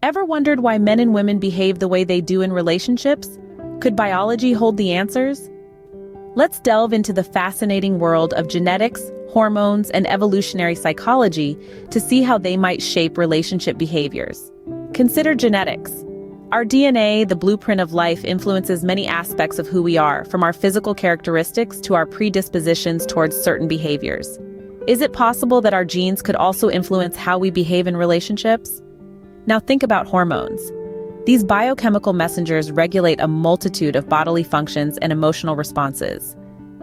Ever wondered why men and women behave the way they do in relationships? Could biology hold the answers? Let's delve into the fascinating world of genetics, hormones, and evolutionary psychology to see how they might shape relationship behaviors. Consider genetics. Our DNA, the blueprint of life, influences many aspects of who we are, from our physical characteristics to our predispositions towards certain behaviors. Is it possible that our genes could also influence how we behave in relationships? Now think about hormones. These biochemical messengers regulate a multitude of bodily functions and emotional responses.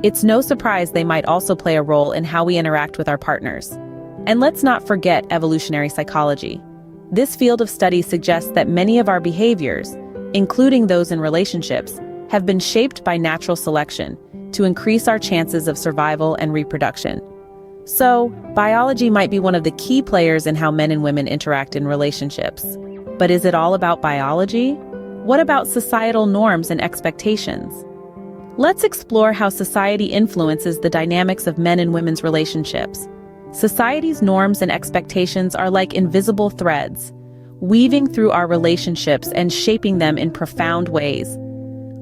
It's no surprise they might also play a role in how we interact with our partners. And let's not forget evolutionary psychology. This field of study suggests that many of our behaviors, including those in relationships, have been shaped by natural selection to increase our chances of survival and reproduction. So, biology might be one of the key players in how men and women interact in relationships. But is it all about biology? What about societal norms and expectations? Let's explore how society influences the dynamics of men and women's relationships. Society's norms and expectations are like invisible threads, weaving through our relationships and shaping them in profound ways.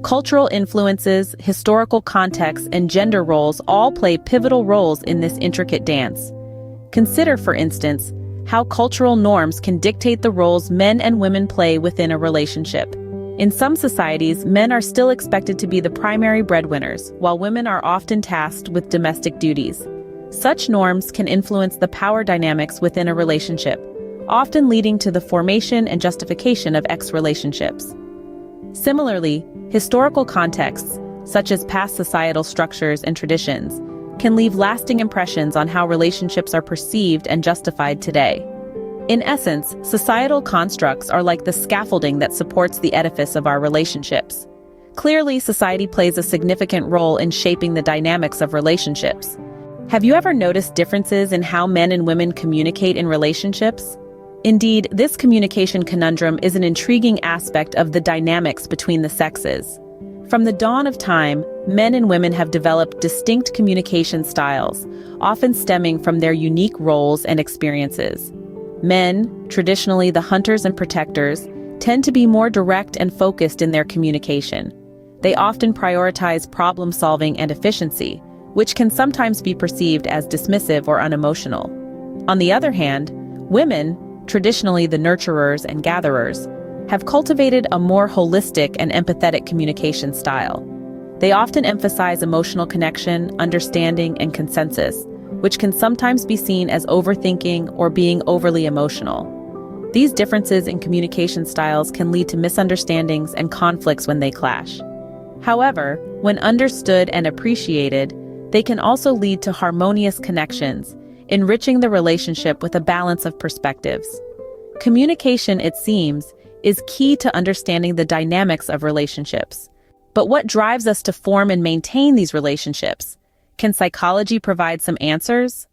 Cultural influences, historical contexts, and gender roles all play pivotal roles in this intricate dance. Consider, for instance, how cultural norms can dictate the roles men and women play within a relationship. In some societies, men are still expected to be the primary breadwinners, while women are often tasked with domestic duties. Such norms can influence the power dynamics within a relationship, often leading to the formation and justification of ex-relationships. Similarly, historical contexts, such as past societal structures and traditions, can leave lasting impressions on how relationships are perceived and justified today. In essence, societal constructs are like the scaffolding that supports the edifice of our relationships. Clearly, society plays a significant role in shaping the dynamics of relationships. Have you ever noticed differences in how men and women communicate in relationships? Indeed, this communication conundrum is an intriguing aspect of the dynamics between the sexes. From the dawn of time, men and women have developed distinct communication styles, often stemming from their unique roles and experiences. Men, traditionally the hunters and protectors, tend to be more direct and focused in their communication. They often prioritize problem-solving and efficiency, which can sometimes be perceived as dismissive or unemotional. On the other hand, women, traditionally the nurturers and gatherers, have cultivated a more holistic and empathetic communication style. They often emphasize emotional connection, understanding, and consensus, which can sometimes be seen as overthinking or being overly emotional. These differences in communication styles can lead to misunderstandings and conflicts when they clash. However, when understood and appreciated, they can also lead to harmonious connections, enriching the relationship with a balance of perspectives. Communication, it seems, is key to understanding the dynamics of relationships. But what drives us to form and maintain these relationships? Can psychology provide some answers?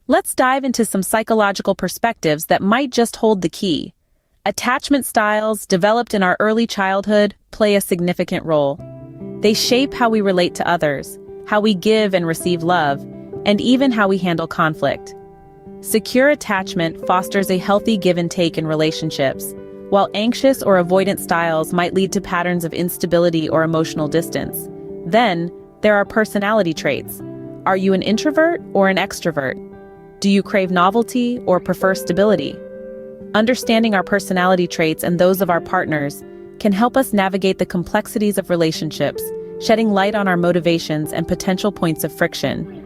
Let's dive into some psychological perspectives that might just hold the key. Attachment styles, developed in our early childhood, play a significant role. They shape how we relate to others, how we give and receive love, and even how we handle conflict. Secure attachment fosters a healthy give and take in relationships, while anxious or avoidant styles might lead to patterns of instability or emotional distance. Then, there are personality traits. Are you an introvert or an extrovert? Do you crave novelty or prefer stability? Understanding our personality traits and those of our partners can help us navigate the complexities of relationships, shedding light on our motivations and potential points of friction.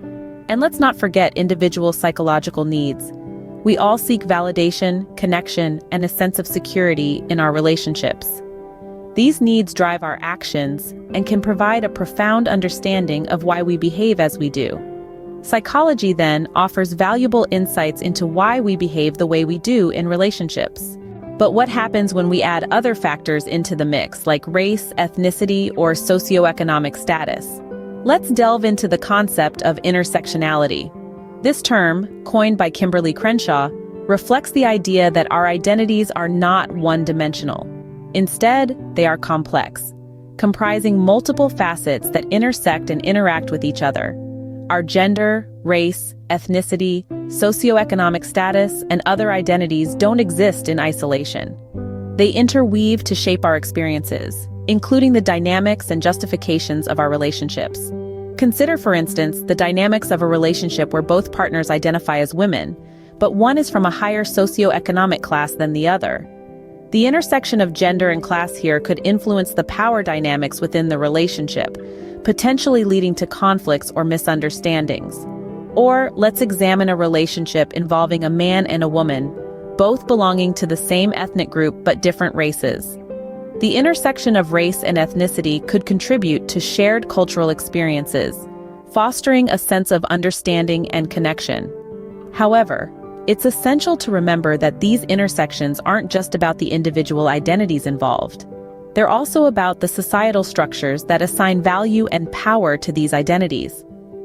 And let's not forget individual psychological needs. We all seek validation, connection, and a sense of security in our relationships. These needs drive our actions and can provide a profound understanding of why we behave as we do. Psychology, then, offers valuable insights into why we behave the way we do in relationships. But what happens when we add other factors into the mix, like race, ethnicity, or socioeconomic status? Let's delve into the concept of intersectionality. This term, coined by Kimberly Crenshaw, reflects the idea that our identities are not one-dimensional. Instead, they are complex, comprising multiple facets that intersect and interact with each other. Our gender, race, ethnicity, socioeconomic status, and other identities don't exist in isolation. They interweave to shape our experiences, including the dynamics and justifications of our relationships. Consider, for instance, the dynamics of a relationship where both partners identify as women, but one is from a higher socioeconomic class than the other. The intersection of gender and class here could influence the power dynamics within the relationship, potentially leading to conflicts or misunderstandings. Or let's examine a relationship involving a man and a woman, both belonging to the same ethnic group but different races. The intersection of race and ethnicity could contribute to shared cultural experiences, fostering a sense of understanding and connection. However, it's essential to remember that these intersections aren't just about the individual identities involved. They're also about the societal structures that assign value and power to these identities.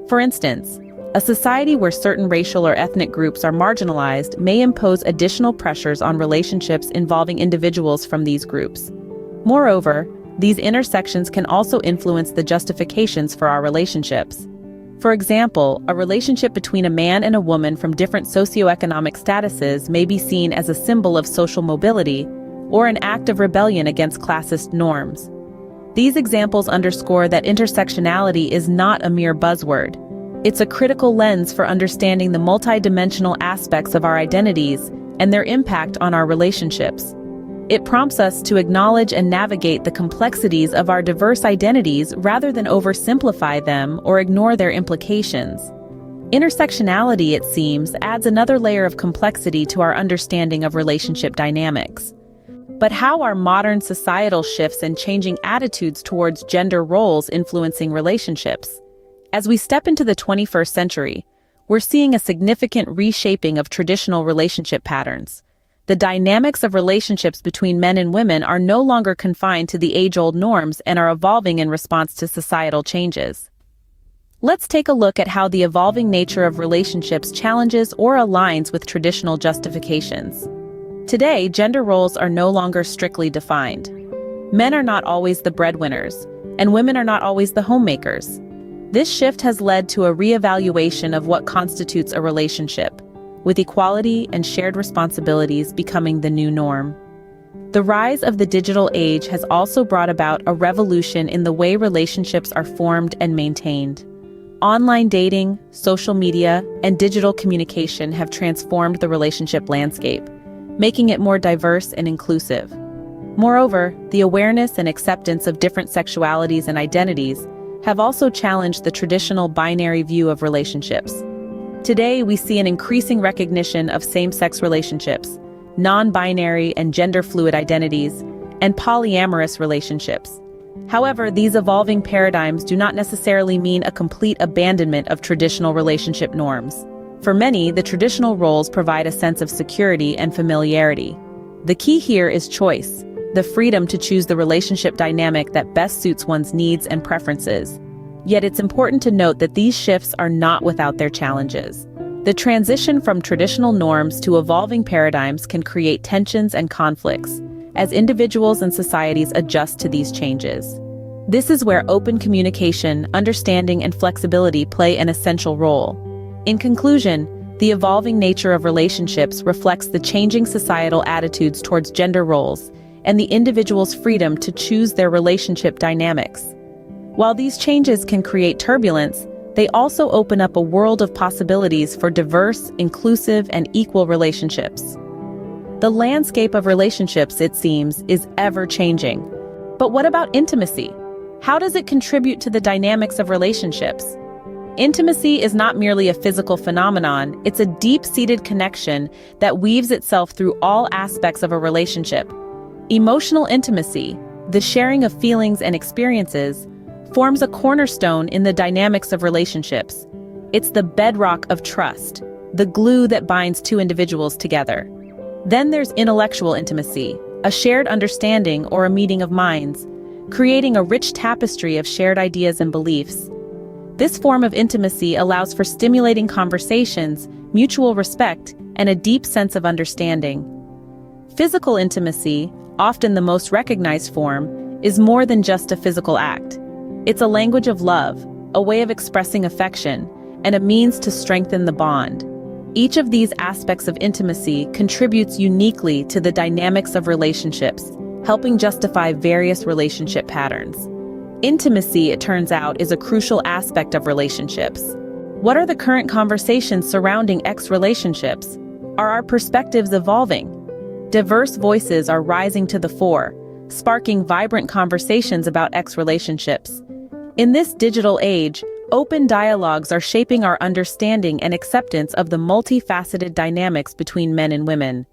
For instance, a society where certain racial or ethnic groups are marginalized may impose additional pressures on relationships involving individuals from these groups. Moreover, these intersections can also influence the justifications for our relationships. For example, a relationship between a man and a woman from different socioeconomic statuses may be seen as a symbol of social mobility or an act of rebellion against classist norms. These examples underscore that intersectionality is not a mere buzzword. It's a critical lens for understanding the multidimensional aspects of our identities and their impact on our relationships. It prompts us to acknowledge and navigate the complexities of our diverse identities rather than oversimplify them or ignore their implications. Intersectionality, it seems, adds another layer of complexity to our understanding of relationship dynamics. But how are modern societal shifts and changing attitudes towards gender roles influencing relationships? As we step into the 21st century, we're seeing a significant reshaping of traditional relationship patterns. The dynamics of relationships between men and women are no longer confined to the age-old norms and are evolving in response to societal changes. Let's take a look at how the evolving nature of relationships challenges or aligns with traditional justifications. Today, gender roles are no longer strictly defined. Men are not always the breadwinners, and women are not always the homemakers. This shift has led to a reevaluation of what constitutes a relationship, with equality and shared responsibilities becoming the new norm. The rise of the digital age has also brought about a revolution in the way relationships are formed and maintained. Online dating, social media, and digital communication have transformed the relationship landscape, making it more diverse and inclusive. Moreover, the awareness and acceptance of different sexualities and identities have also challenged the traditional binary view of relationships. Today, we see an increasing recognition of same-sex relationships, non-binary and gender-fluid identities, and polyamorous relationships. However, these evolving paradigms do not necessarily mean a complete abandonment of traditional relationship norms. For many, the traditional roles provide a sense of security and familiarity. The key here is choice, the freedom to choose the relationship dynamic that best suits one's needs and preferences. Yet it's important to note that these shifts are not without their challenges. The transition from traditional norms to evolving paradigms can create tensions and conflicts, as individuals and societies adjust to these changes. This is where open communication, understanding, and flexibility play an essential role. In conclusion, the evolving nature of relationships reflects the changing societal attitudes towards gender roles and the individual's freedom to choose their relationship dynamics. While these changes can create turbulence, they also open up a world of possibilities for diverse, inclusive, and equal relationships. The landscape of relationships, it seems, is ever-changing. But what about intimacy? How does it contribute to the dynamics of relationships? Intimacy is not merely a physical phenomenon, it's a deep-seated connection that weaves itself through all aspects of a relationship. Emotional intimacy, the sharing of feelings and experiences, forms a cornerstone in the dynamics of relationships. It's the bedrock of trust, the glue that binds two individuals together. Then there's intellectual intimacy, a shared understanding or a meeting of minds, creating a rich tapestry of shared ideas and beliefs. This form of intimacy allows for stimulating conversations, mutual respect, and a deep sense of understanding. Physical intimacy, often the most recognized form, is more than just a physical act. It's a language of love, a way of expressing affection, and a means to strengthen the bond. Each of these aspects of intimacy contributes uniquely to the dynamics of relationships, helping justify various relationship patterns. Intimacy, it turns out, is a crucial aspect of relationships. What are the current conversations surrounding relationships? Are our perspectives evolving? Diverse voices are rising to the fore, sparking vibrant conversations about relationships. In this digital age, open dialogues are shaping our understanding and acceptance of the multifaceted dynamics between men and women.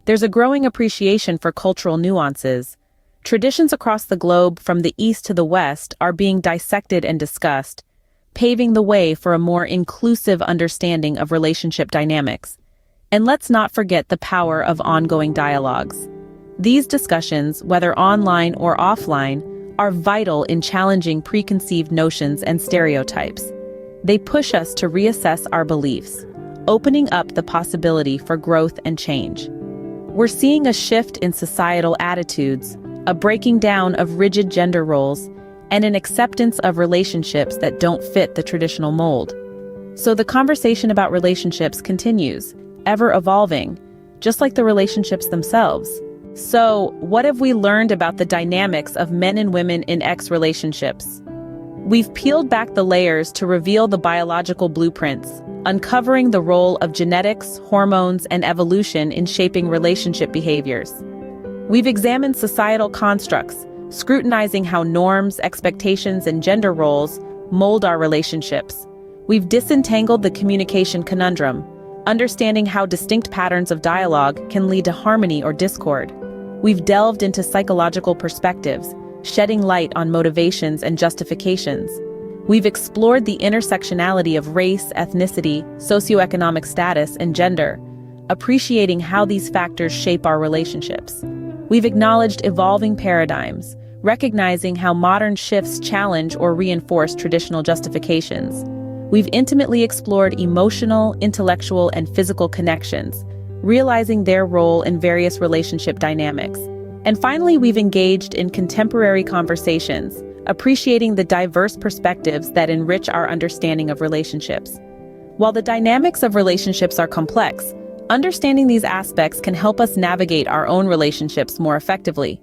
There's a growing appreciation for cultural nuances. Traditions across the globe, from the East to the West, are being dissected and discussed, paving the way for a more inclusive understanding of relationship dynamics. And let's not forget the power of ongoing dialogues. These discussions, whether online or offline, are vital in challenging preconceived notions and stereotypes. They push us to reassess our beliefs, opening up the possibility for growth and change. We're seeing a shift in societal attitudes, a breaking down of rigid gender roles, and an acceptance of relationships that don't fit the traditional mold. So the conversation about relationships continues, ever evolving, just like the relationships themselves. So, what have we learned about the dynamics of men and women in relationships? We've peeled back the layers to reveal the biological blueprints, uncovering the role of genetics, hormones, and evolution in shaping relationship behaviors. We've examined societal constructs, scrutinizing how norms, expectations, and gender roles mold our relationships. We've disentangled the communication conundrum, understanding how distinct patterns of dialogue can lead to harmony or discord. We've delved into psychological perspectives, shedding light on motivations and justifications. We've explored the intersectionality of race, ethnicity, socioeconomic status, and gender, appreciating how these factors shape our relationships. We've acknowledged evolving paradigms, recognizing how modern shifts challenge or reinforce traditional justifications. We've intimately explored emotional, intellectual, and physical connections, realizing their role in various relationship dynamics. And finally, we've engaged in contemporary conversations, appreciating the diverse perspectives that enrich our understanding of relationships. While the dynamics of relationships are complex, understanding these aspects can help us navigate our own relationships more effectively.